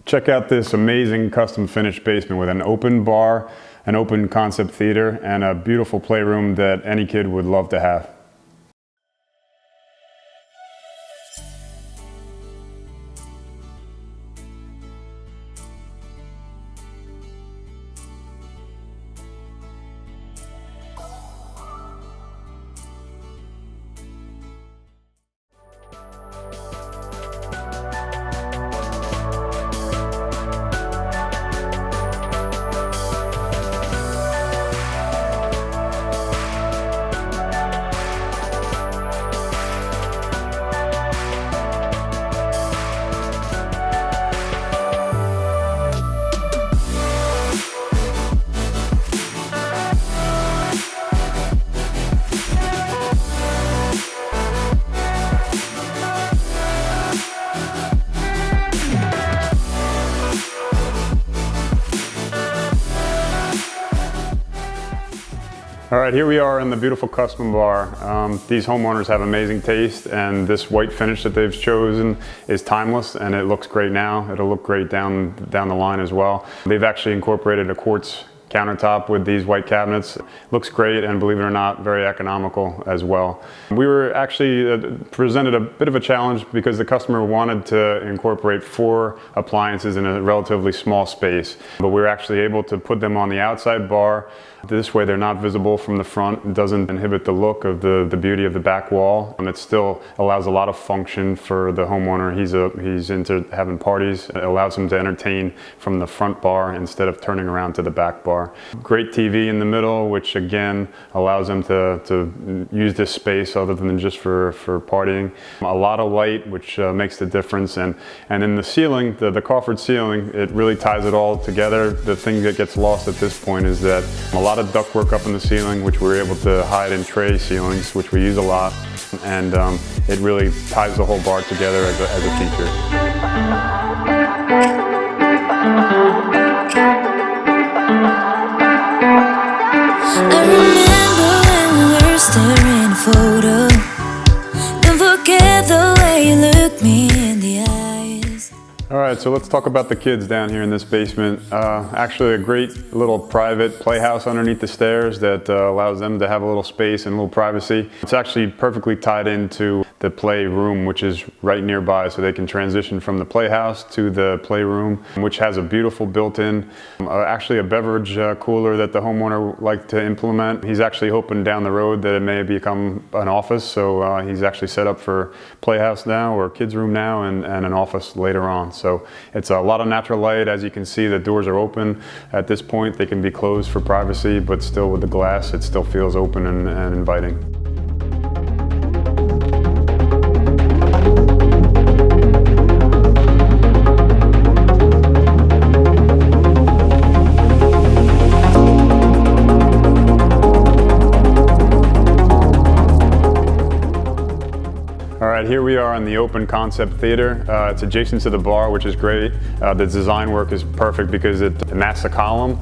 Check out this amazing custom finished basement with an open bar, an open concept theater, and a beautiful playroom that any kid would love to have. All right, here we are in the beautiful custom bar. These homeowners have amazing taste, and this white finish that they've chosen is timeless, and it looks great now. It'll look great down the line as well. They've actually incorporated a quartz countertop with these white cabinets. Looks great, and believe it or not, very economical as well. We were actually presented a bit of a challenge because the customer wanted to incorporate 4 appliances in a relatively small space, but we were actually able to put them on the outside bar. This way they're not visible from the front. It doesn't inhibit the look of the beauty of the back wall, and it still allows a lot of function for the homeowner. He's into having parties. It allows him to entertain from the front bar instead of turning around to the back bar. Great TV in the middle, which again allows them to use this space other than just for partying. A lot of light, which makes the difference, and in the ceiling, the coffered ceiling, it really ties it all together. The thing that gets lost at this point is that a lot of ductwork up in the ceiling, which we're able to hide in tray ceilings, which we use a lot, and it really ties the whole bar together as a feature. I remember when we were staring a photo. Don't forget the way you look me in the eyes. All right, so let's talk about the kids down here in this basement. Actually a great little private playhouse underneath the stairs that allows them to have a little space and a little privacy. It's actually perfectly tied into the playroom, which is right nearby, so they can transition from the playhouse to the playroom, which has a beautiful built-in, actually a beverage cooler that the homeowner liked to implement. He's actually hoping down the road that it may become an office, so he's actually set up for playhouse now, or kids room now, and an office later on. So it's a lot of natural light. As you can see, the doors are open. At this point, they can be closed for privacy, but still with the glass, it still feels open and inviting. All right, here we are in the open concept theater. It's adjacent to the bar, which is great. The design work is perfect because it masks a column,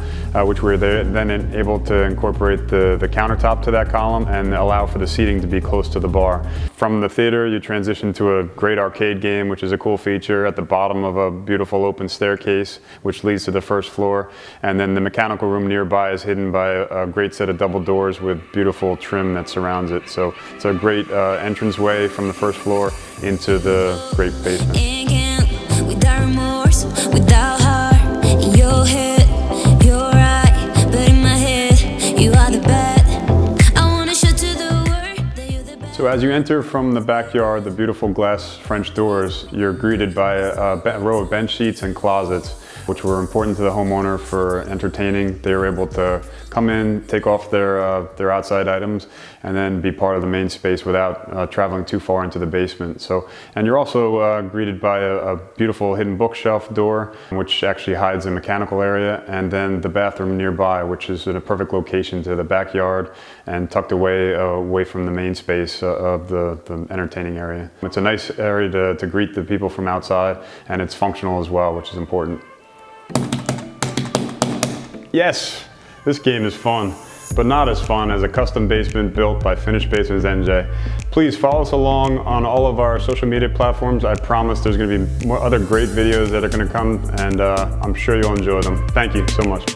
which we're then able to incorporate the countertop to that column and allow for the seating to be close to the bar. From the theater, you transition to a great arcade game, which is a cool feature at the bottom of a beautiful open staircase, which leads to the first floor. And then the mechanical room nearby is hidden by a great set of double doors with beautiful trim that surrounds it. So it's a great entranceway from the first floor into the great basement. Without remorse, without heart, in your head, you're right, but in my head, you are the bad. I wanna show to the world that you're the bad. So as you enter from the backyard, the beautiful glass French doors, you're greeted by a row of bench seats and closets, which were important to the homeowner for entertaining. They were able to come in, take off their outside items, and then be part of the main space without traveling too far into the basement. So, and you're also greeted by a beautiful hidden bookshelf door, which actually hides a mechanical area, and then the bathroom nearby, which is in a perfect location to the backyard and tucked away from the main space of the entertaining area. It's a nice area to greet the people from outside, and it's functional as well, which is important. Yes, this game is fun. but not as fun as a custom basement built by Finished Basements NJ. Please follow us along on all of our social media platforms. I promise there's going to be more other great videos that are going to come, and I'm sure you'll enjoy them. Thank you so much.